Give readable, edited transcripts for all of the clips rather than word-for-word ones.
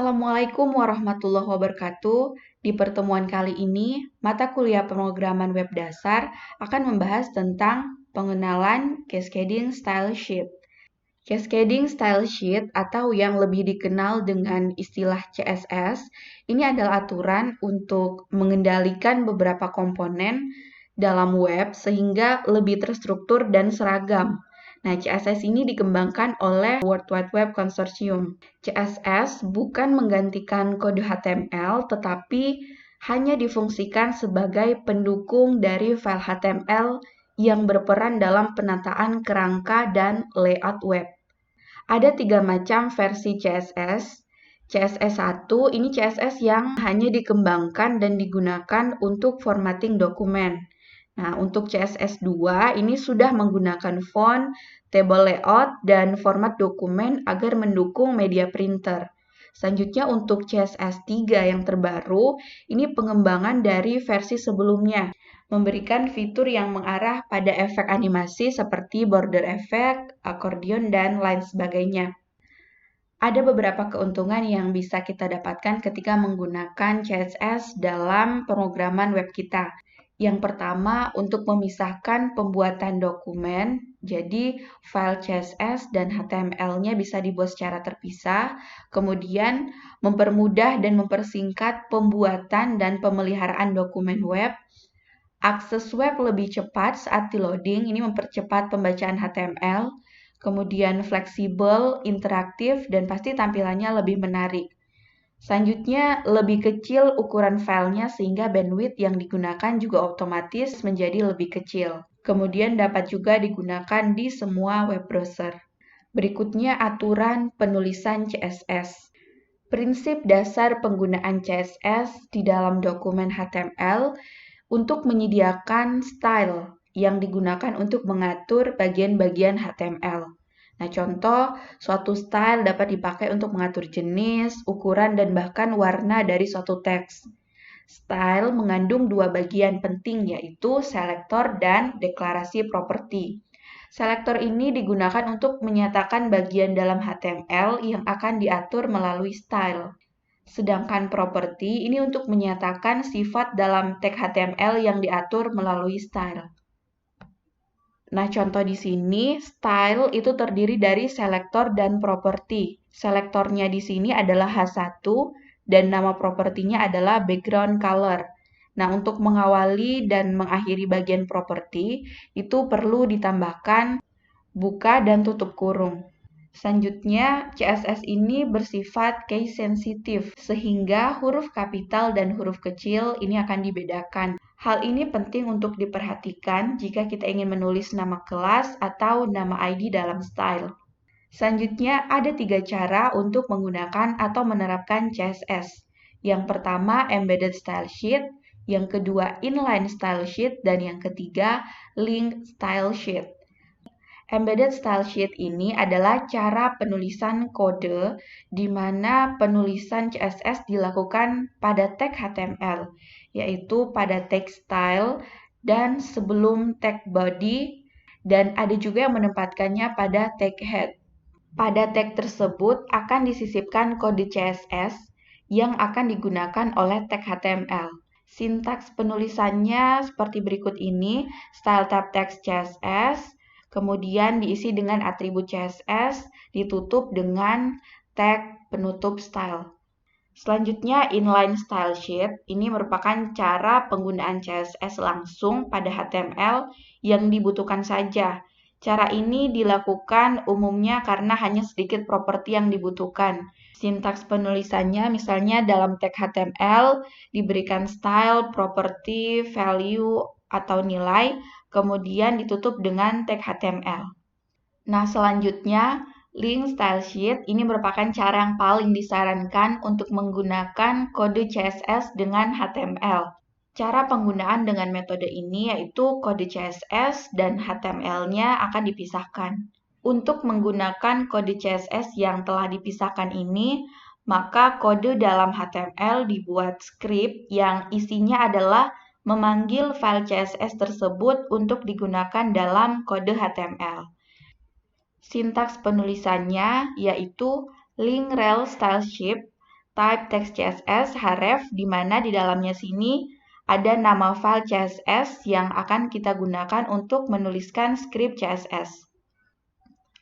Assalamualaikum warahmatullahi wabarakatuh. Di pertemuan kali ini, mata kuliah pemrograman web dasar akan membahas tentang pengenalan Cascading Style Sheet. Cascading Style Sheet atau yang lebih dikenal dengan istilah CSS, ini adalah aturan untuk mengendalikan beberapa komponen dalam web sehingga lebih terstruktur dan seragam. Nah, CSS ini dikembangkan oleh World Wide Web Consortium. CSS bukan menggantikan kode HTML, tetapi hanya difungsikan sebagai pendukung dari file HTML yang berperan dalam penataan kerangka dan layout web. Ada 3 macam versi CSS. CSS 1 ini CSS yang hanya dikembangkan dan digunakan untuk formatting dokumen. Nah, untuk CSS 2 ini sudah menggunakan font, table layout, dan format dokumen agar mendukung media printer. Selanjutnya untuk CSS 3 yang terbaru, ini pengembangan dari versi sebelumnya, memberikan fitur yang mengarah pada efek animasi seperti border effect, accordion, dan lain sebagainya. Ada beberapa keuntungan yang bisa kita dapatkan ketika menggunakan CSS dalam pemrograman web kita. Yang pertama, untuk memisahkan pembuatan dokumen, jadi file CSS dan HTML-nya bisa dibuat secara terpisah, kemudian mempermudah dan mempersingkat pembuatan dan pemeliharaan dokumen web. Akses web lebih cepat saat di loading, ini mempercepat pembacaan HTML, kemudian fleksibel, interaktif, dan pasti tampilannya lebih menarik. Selanjutnya, lebih kecil ukuran filenya sehingga bandwidth yang digunakan juga otomatis menjadi lebih kecil. Kemudian dapat juga digunakan di semua web browser. Berikutnya aturan penulisan CSS. Prinsip dasar penggunaan CSS di dalam dokumen HTML untuk menyediakan style yang digunakan untuk mengatur bagian-bagian HTML. Nah, contoh, suatu style dapat dipakai untuk mengatur jenis, ukuran, dan bahkan warna dari suatu teks. Style mengandung 2 bagian penting, yaitu selektor dan deklarasi properti. Selektor ini digunakan untuk menyatakan bagian dalam HTML yang akan diatur melalui style. Sedangkan properti ini untuk menyatakan sifat dalam tag HTML yang diatur melalui style. Nah, contoh di sini, style itu terdiri dari selektor dan properti. Selektornya di sini adalah H1 dan nama propertinya adalah background color. Nah, untuk mengawali dan mengakhiri bagian properti, itu perlu ditambahkan buka dan tutup kurung. Selanjutnya, CSS ini bersifat case sensitif, sehingga huruf kapital dan huruf kecil ini akan dibedakan. Hal ini penting untuk diperhatikan jika kita ingin menulis nama kelas atau nama ID dalam style. Selanjutnya, ada 3 cara untuk menggunakan atau menerapkan CSS. Yang pertama, embedded style sheet, yang kedua, inline style sheet, dan yang ketiga, link style sheet. Embedded style sheet ini adalah cara penulisan kode di mana penulisan CSS dilakukan pada tag HTML, yaitu pada tag style dan sebelum tag body, dan ada juga yang menempatkannya pada tag head. Pada tag tersebut akan disisipkan kode CSS yang akan digunakan oleh tag HTML. Sintaks penulisannya seperti berikut ini, style tab text CSS, kemudian diisi dengan atribut CSS, ditutup dengan tag penutup style. Selanjutnya, inline style sheet. Ini merupakan cara penggunaan CSS langsung pada HTML yang dibutuhkan saja. Cara ini dilakukan umumnya karena hanya sedikit properti yang dibutuhkan. Sintaks penulisannya misalnya dalam tag HTML diberikan style, property, value, atau nilai, kemudian ditutup dengan tag HTML. Nah, selanjutnya, link style sheet ini merupakan cara yang paling disarankan untuk menggunakan kode CSS dengan HTML. Cara penggunaan dengan metode ini yaitu kode CSS dan HTML-nya akan dipisahkan. Untuk menggunakan kode CSS yang telah dipisahkan ini, maka kode dalam HTML dibuat script yang isinya adalah memanggil file CSS tersebut untuk digunakan dalam kode HTML. Sintaks penulisannya yaitu link rel style sheet type text CSS href, di mana di dalamnya sini ada nama file CSS yang akan kita gunakan untuk menuliskan script CSS.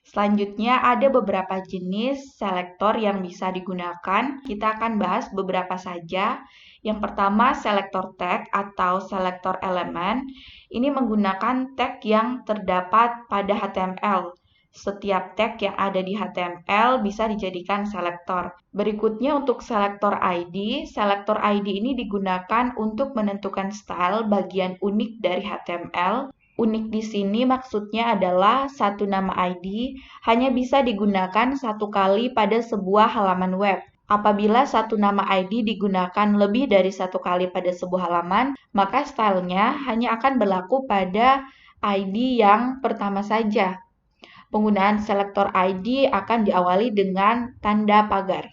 Selanjutnya ada beberapa jenis selektor yang bisa digunakan. Kita akan bahas beberapa saja. Yang pertama, selektor tag atau selektor elemen. Ini menggunakan tag yang terdapat pada HTML. Setiap tag yang ada di HTML bisa dijadikan selektor. Berikutnya untuk selektor ID. Selektor ID ini digunakan untuk menentukan style bagian unik dari HTML. Unik di sini maksudnya adalah satu nama ID hanya bisa digunakan satu kali pada sebuah halaman web. Apabila satu nama ID digunakan lebih dari satu kali pada sebuah halaman, maka stylenya hanya akan berlaku pada ID yang pertama saja. Penggunaan selektor ID akan diawali dengan tanda pagar.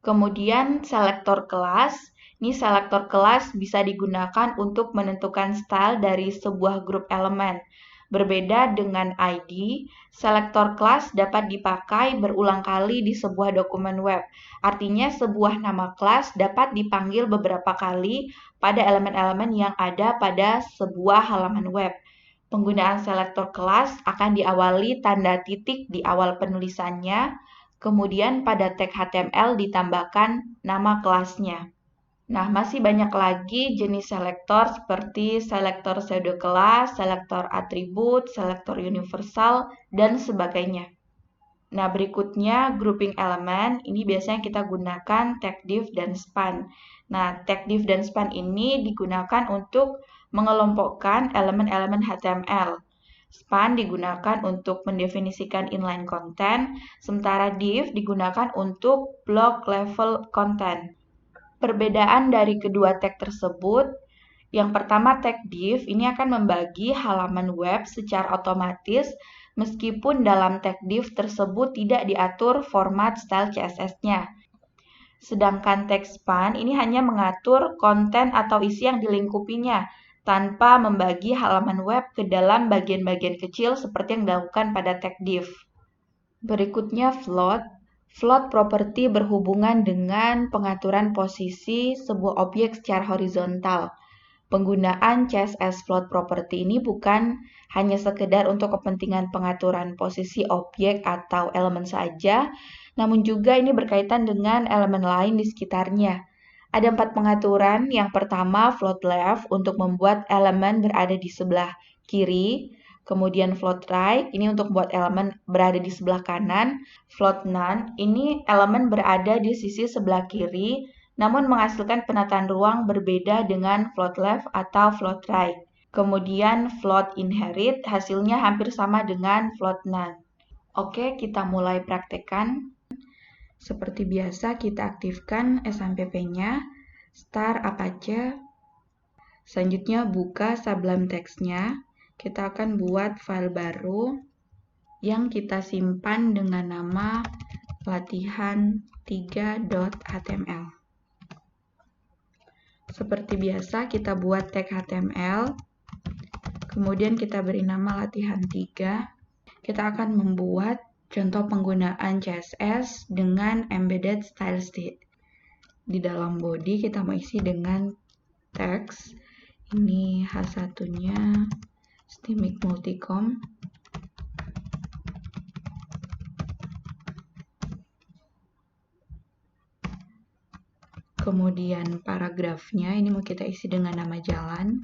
Kemudian selektor kelas. Ini selektor kelas bisa digunakan untuk menentukan style dari sebuah grup elemen. Berbeda dengan ID, selektor kelas dapat dipakai berulang kali di sebuah dokumen web. Artinya sebuah nama kelas dapat dipanggil beberapa kali pada elemen-elemen yang ada pada sebuah halaman web. Penggunaan selektor kelas akan diawali tanda titik di awal penulisannya, kemudian pada tag HTML ditambahkan nama kelasnya. Nah, masih banyak lagi jenis selektor seperti selektor pseudo kelas, selektor atribut, selektor universal, dan sebagainya. Nah, berikutnya grouping elemen. Ini biasanya kita gunakan tag div dan span. Nah, tag div dan span ini digunakan untuk mengelompokkan elemen-elemen HTML. Span digunakan untuk mendefinisikan inline content, sementara div digunakan untuk block level content. Perbedaan dari kedua tag tersebut, yang pertama tag div ini akan membagi halaman web secara otomatis meskipun dalam tag div tersebut tidak diatur format style CSS-nya. Sedangkan tag span ini hanya mengatur konten atau isi yang dilingkupinya, tanpa membagi halaman web ke dalam bagian-bagian kecil seperti yang dilakukan pada tag div. Berikutnya float. Float property berhubungan dengan pengaturan posisi sebuah objek secara horizontal. Penggunaan CSS float property ini bukan hanya sekedar untuk kepentingan pengaturan posisi objek atau elemen saja, namun juga ini berkaitan dengan elemen lain di sekitarnya. Ada 4 pengaturan. Yang pertama, float left untuk membuat elemen berada di sebelah kiri. Kemudian float right, ini untuk membuat elemen berada di sebelah kanan. Float none, ini elemen berada di sisi sebelah kiri, namun menghasilkan penataan ruang berbeda dengan float left atau float right. Kemudian float inherit, hasilnya hampir sama dengan float none. Oke, kita mulai praktekkan. Seperti biasa, kita aktifkan SMPP-nya, start Apache. Selanjutnya buka Sublime Text-nya. Kita akan buat file baru yang kita simpan dengan nama latihan3.html. Seperti biasa, kita buat tag HTML. Kemudian kita beri nama latihan 3. Kita akan membuat contoh penggunaan CSS dengan embedded style sheet. Di dalam body kita mau isi dengan teks. Ini H1-nya Stimic Multicom. Kemudian paragrafnya ini mau kita isi dengan nama jalan.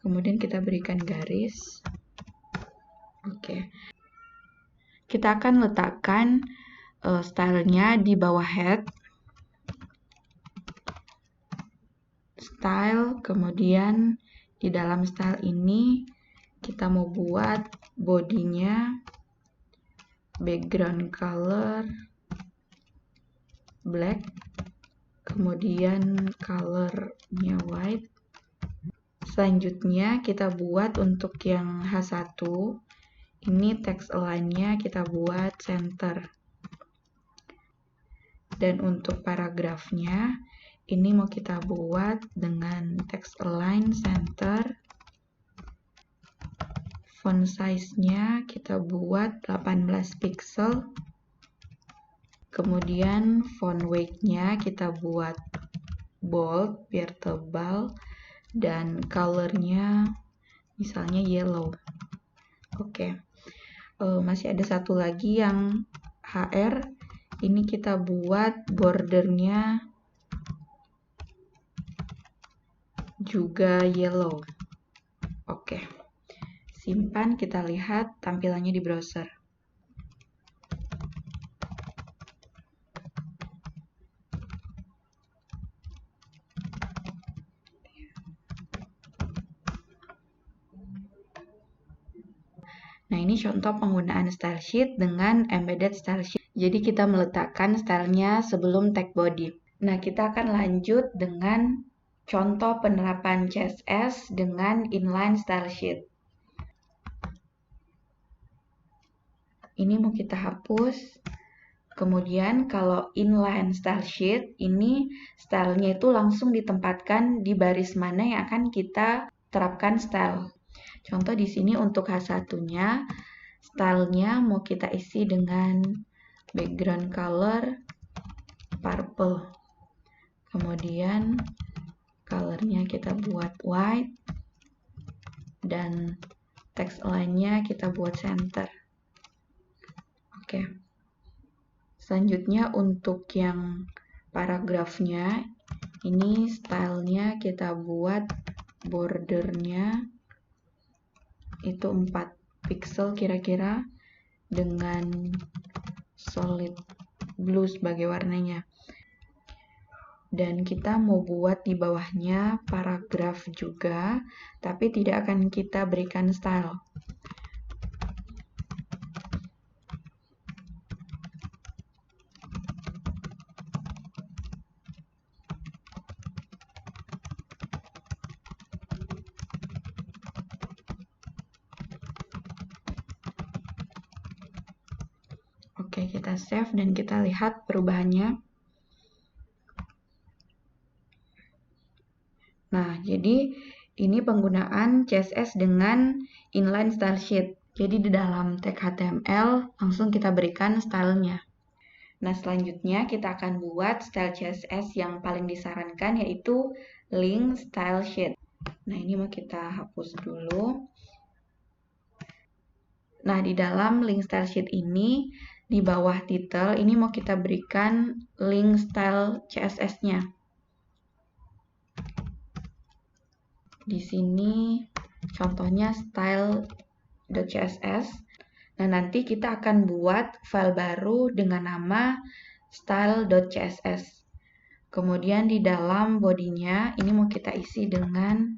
Kemudian kita berikan garis. Oke. Kita akan letakkan stylenya di bawah head. Style, kemudian di dalam style ini kita mau buat bodinya background color black, kemudian colornya white, Selanjutnya kita buat untuk yang H1, ini text align-nya kita buat center. Dan untuk paragrafnya, ini mau kita buat dengan text align center. Font size-nya kita buat 18 pixel. Kemudian font weight-nya kita buat bold biar tebal. Dan color-nya misalnya yellow. Oke. Masih ada satu lagi yang HR. Ini kita buat bordernya juga yellow. Oke. Simpan, kita lihat tampilannya di browser. Nah, ini contoh penggunaan style sheet dengan embedded style sheet. Jadi kita meletakkan stylenya sebelum tag body. Nah, kita akan lanjut dengan contoh penerapan CSS dengan inline style sheet. Ini mau kita hapus. Kemudian kalau inline style sheet, ini stylenya itu langsung ditempatkan di baris mana yang akan kita terapkan style. Contoh di sini untuk H1-nya, stylenya mau kita isi dengan background color purple. Kemudian colornya kita buat white. Dan text align-nya kita buat center. Oke. Selanjutnya untuk yang paragrafnya, ini stylenya kita buat bordernya itu 4 pixel kira-kira dengan solid blue sebagai warnanya. Dan kita mau buat di bawahnya paragraf juga, tapi tidak akan kita berikan style. Oke, kita save dan kita lihat perubahannya. Nah, jadi ini penggunaan CSS dengan inline style sheet. Jadi di dalam tag HTML langsung kita berikan stylenya. Nah, selanjutnya kita akan buat style CSS yang paling disarankan yaitu link style sheet. Nah, ini mau kita hapus dulu. Nah, di dalam link style sheet ini, di bawah title, ini mau kita berikan link style CSS-nya. Di sini contohnya style.css. Nah, nanti kita akan buat file baru dengan nama style.css. Kemudian di dalam bodinya, ini mau kita isi dengan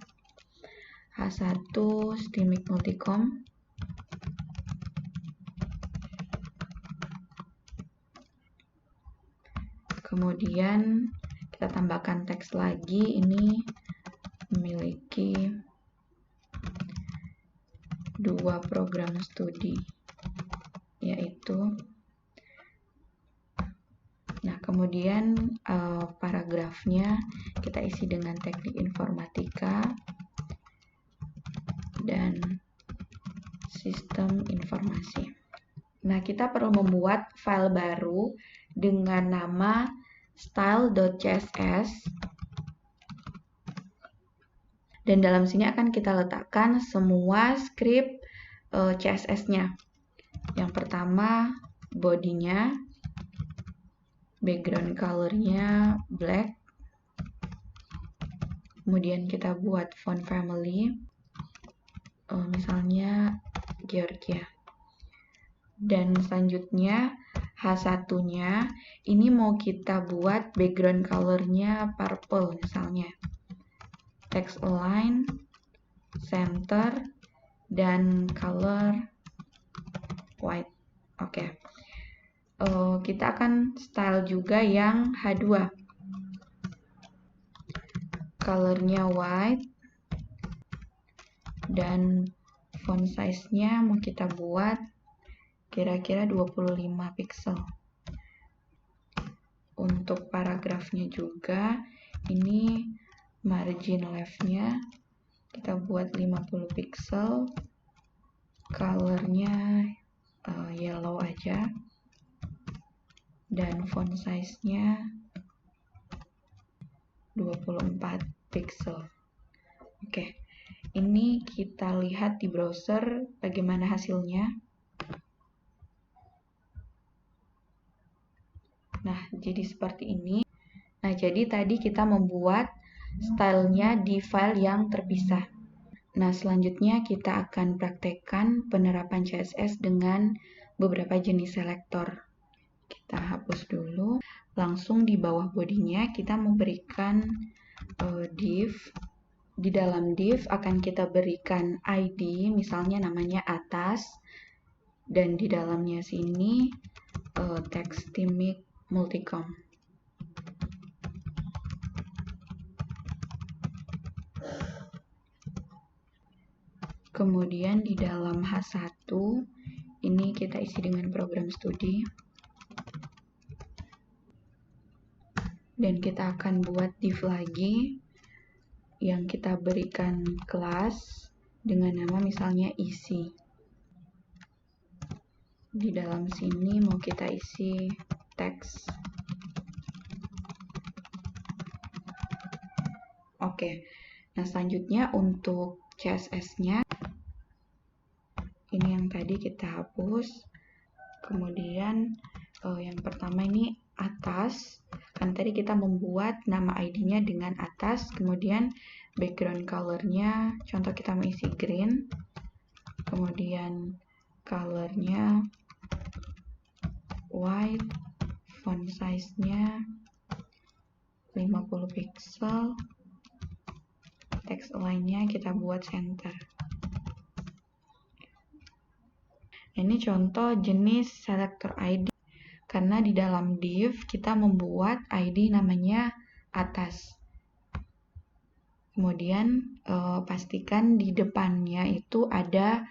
H1 Stimic Multicom. Kemudian kita tambahkan teks lagi, ini memiliki 2 program studi, yaitu kemudian paragrafnya kita isi dengan teknik informatika dan sistem informasi. Nah, kita perlu membuat file baru dengan nama style.css. Dan dalam sini akan kita letakkan semua script CSS-nya. Yang pertama, bodinya, background color-nya black. Kemudian kita buat font family, misalnya Georgia. Dan selanjutnya H1-nya, ini mau kita buat background color-nya purple misalnya. Text align, center, dan color white. Oke. Kita akan style juga yang H2. Colornya white, dan font size-nya mau kita buat kira-kira 25 pixel. Untuk paragrafnya juga, ini margin left-nya kita buat 50 pixel, color-nya yellow aja, dan font size-nya 24 pixel. Oke, ini kita lihat di browser bagaimana hasilnya. Nah, jadi seperti ini. Nah, jadi tadi kita membuat stylenya di file yang terpisah. Nah, selanjutnya kita akan praktekkan penerapan CSS dengan beberapa jenis selektor. Kita hapus dulu. Langsung di bawah bodinya kita memberikan div. Di dalam div akan kita berikan ID, misalnya namanya atas, dan di dalamnya sini text theme multicom. Kemudian di dalam H1 ini kita isi dengan program studi. Dan kita akan buat div lagi yang kita berikan kelas dengan nama misalnya isi. Di dalam sini mau kita isi teks. Oke, nah selanjutnya untuk CSS-nya, ini yang tadi kita hapus. Kemudian yang pertama ini atas, kan tadi kita membuat nama ID-nya dengan atas, kemudian background color-nya, contoh kita mau isi green, kemudian color-nya white, font size-nya 50 pixel, text align-nya kita buat center. Ini contoh jenis selector ID. Karena di dalam div kita membuat ID namanya atas. Kemudian pastikan di depannya itu ada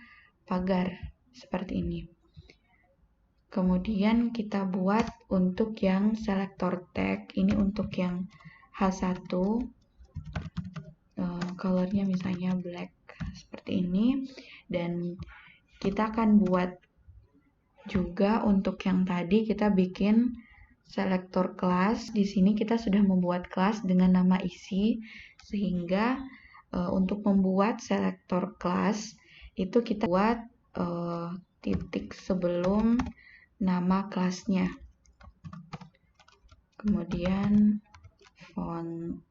pagar seperti ini. Kemudian kita buat untuk yang selector tag, ini untuk yang H1, colornya misalnya black seperti ini. Dan kita akan buat juga untuk yang tadi kita bikin selektor kelas. Di sini kita sudah membuat kelas dengan nama isi, sehingga untuk membuat selektor kelas itu kita buat titik sebelum nama kelasnya. Kemudian font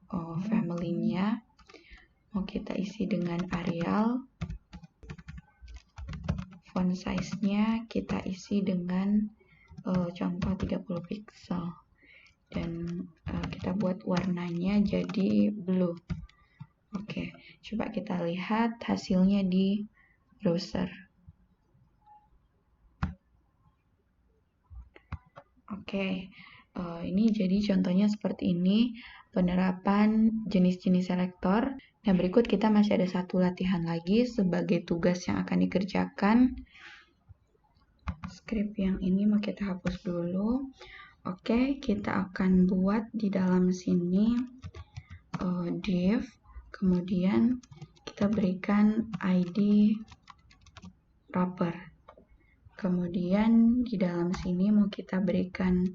family-nya mau kita isi dengan Arial. Font size-nya kita isi dengan contoh 30 pixel. Dan kita buat warnanya jadi blue. Oke, coba kita lihat hasilnya di browser. Oke, ini jadi contohnya seperti ini, penerapan jenis-jenis selektor. Nah, berikut kita masih ada satu latihan lagi sebagai tugas yang akan dikerjakan. Script yang ini mau kita hapus dulu. Oke, kita akan buat di dalam sini div, kemudian kita berikan ID wrapper. Kemudian di dalam sini mau kita berikan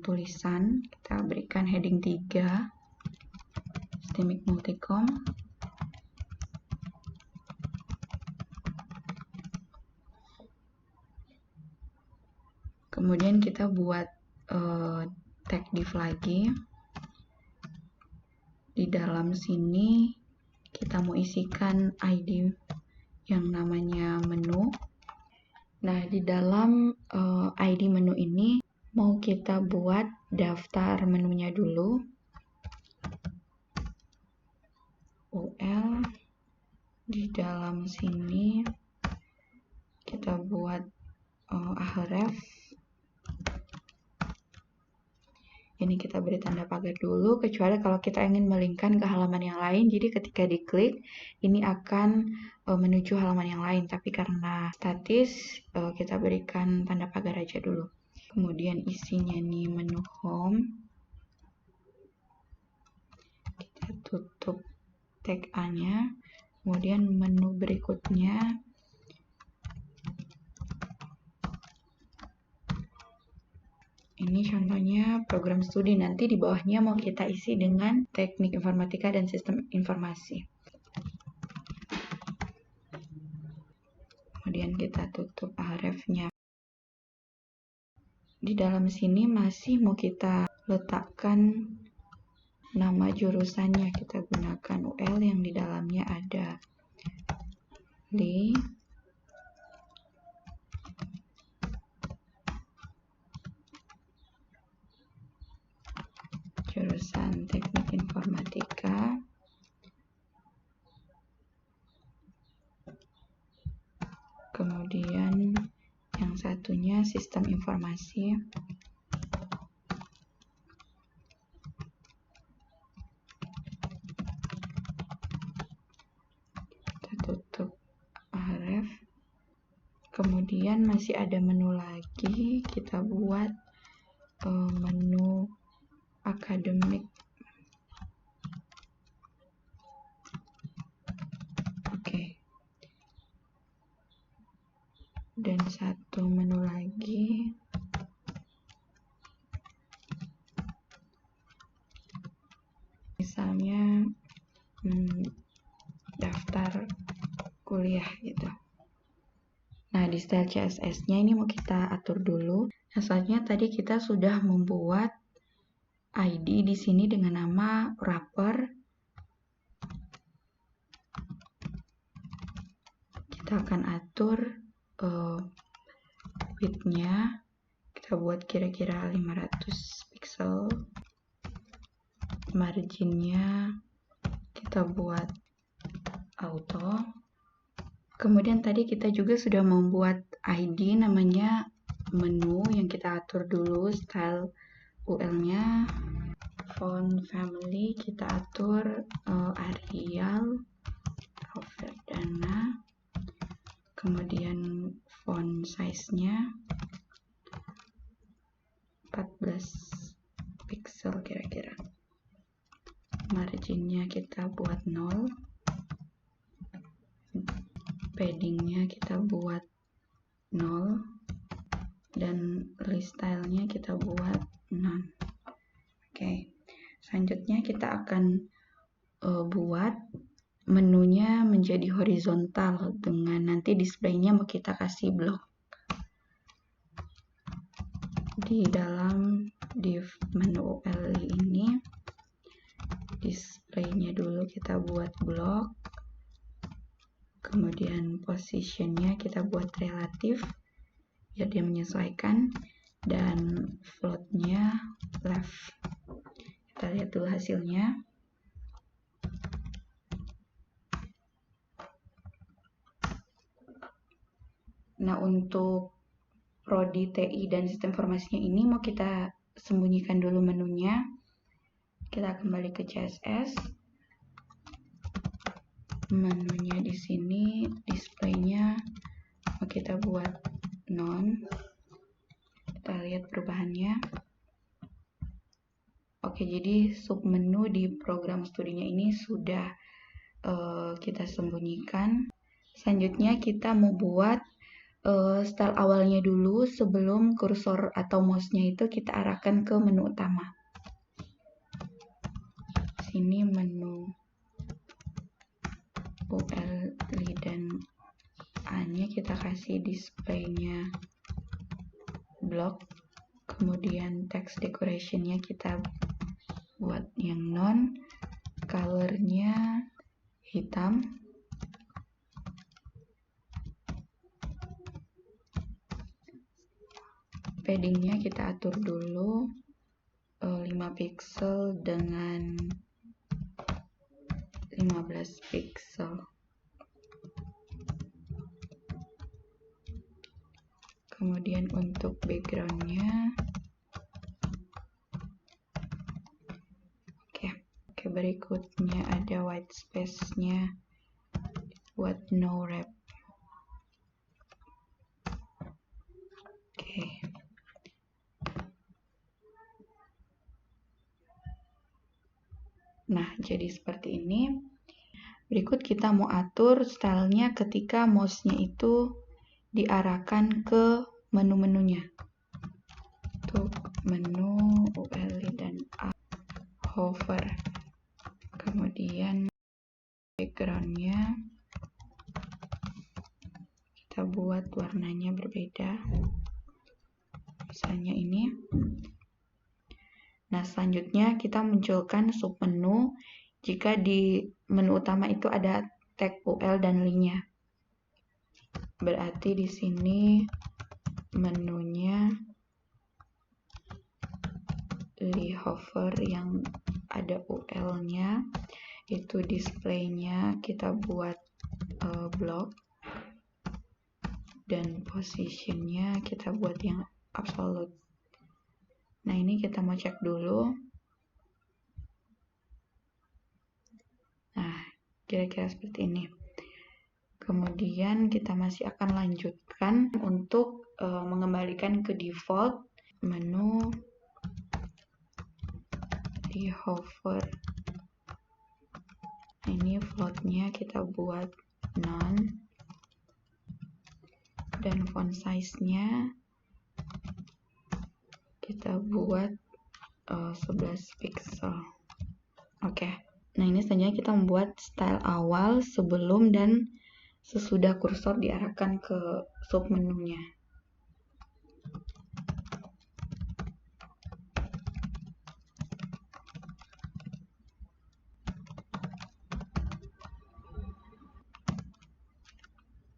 tulisan, kita berikan heading 3, Systemic Multicom. Kemudian kita buat tag div lagi. Di dalam sini kita mau isikan ID yang namanya menu. Nah, di dalam ID menu ini mau kita buat daftar menunya dulu. UL. Di dalam sini kita buat ahref. Ini Ini kita beri tanda pagar dulu, kecuali kalau kita ingin melingkan ke halaman yang lain. Jadi ketika diklik, ini akan menuju halaman yang lain. Tapi karena statis, kita berikan tanda pagar aja dulu. Kemudian isinya nih menu home. Kita tutup tag A-nya. Kemudian menu berikutnya. Ini contohnya program studi, nanti di bawahnya mau kita isi dengan teknik informatika dan sistem informasi. Kemudian kita tutup href-nya. Di dalam sini masih mau kita letakkan nama jurusannya. Kita gunakan UL yang di dalamnya ada li. Jurusan teknik informatika. Kemudian yang satunya sistem informasi. Kita tutup href. Kemudian masih ada menu lagi, kita buat menu akademik. Oke. Dan satu menu lagi. Misalnya daftar kuliah gitu. Nah, di style CSS-nya ini mau kita atur dulu. Asalnya tadi kita sudah membuat ID di sini dengan nama wrapper. Kita akan atur width-nya. Kita buat kira-kira 500 pixel. Margin-nya kita buat auto. Kemudian tadi kita juga sudah membuat ID namanya menu yang kita atur dulu. Style UL-nya, font family kita atur Arial, Verdana. Kemudian font size-nya 14 pixel kira-kira. Margin-nya kita buat 0. Padding-nya kita buat 0. Dan list style-nya kita buat none. Oke. Selanjutnya kita akan buat menunya menjadi horizontal dengan nanti display-nya mau kita kasih blok. Di dalam div menu UL ini display-nya dulu kita buat blok. Kemudian position-nya kita buat relatif biar dia menyesuaikan, dan float-nya left. Kita lihat dulu hasilnya. Nah, untuk prodi TI dan sistem informasinya ini mau kita sembunyikan dulu menunya. Kita kembali ke CSS. Menunya di sini, display-nya mau kita buat none. Kita lihat perubahannya. Oke, jadi submenu di program studinya ini sudah kita sembunyikan. Selanjutnya kita mau buat style awalnya dulu sebelum kursor atau mouse-nya itu kita arahkan ke menu utama. Sini menu UL dan A-nya kita kasih display-nya block. Kemudian text decoration-nya kita buat yang non. Color-nya hitam. Padding-nya kita atur dulu 5 pixel dengan 15 pixel. Kemudian untuk background-nya Oke, berikutnya ada white space-nya buat no wrap. Oke. Nah, jadi seperti ini. Berikut kita mau atur stylenya ketika mouse-nya itu diarahkan ke menu-menunya. Untuk menu ULI dan A, hover. Kemudian background-nya kita buat warnanya berbeda. Misalnya ini. Nah, selanjutnya kita munculkan submenu jika di menu utama itu ada tag UL dan link-nya. Berarti di sini menunya li hover yang ada UL-nya, itu display-nya kita buat block, dan position-nya kita buat yang absolute. Nah, ini kita mau cek dulu. Nah, kira-kira seperti ini. Kemudian kita masih akan lanjutkan untuk mengembalikan ke default menu di hover. Ini float-nya kita buat none, dan font size-nya kita buat 11 pixel. Oke. Nah, ini selanjutnya kita membuat style awal sebelum dan sesudah kursor diarahkan ke submenunya.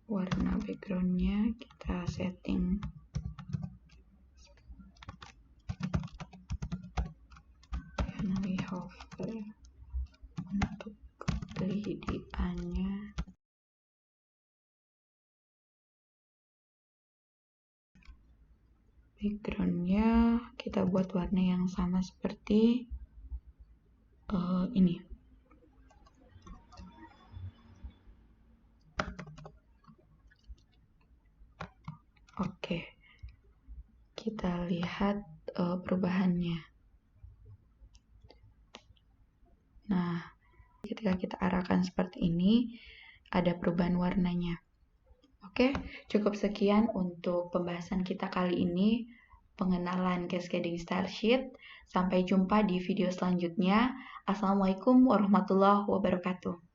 Warna background-nya kita setting finally hover untuk LEDA-nya. Background-nya kita buat warna yang sama seperti ini. Oke, kita lihat perubahannya. Nah, ketika kita arahkan seperti ini, ada perubahan warnanya. Oke, cukup sekian untuk pembahasan kita kali ini, pengenalan cascading style sheet. Sampai jumpa di video selanjutnya. Assalamualaikum warahmatullahi wabarakatuh.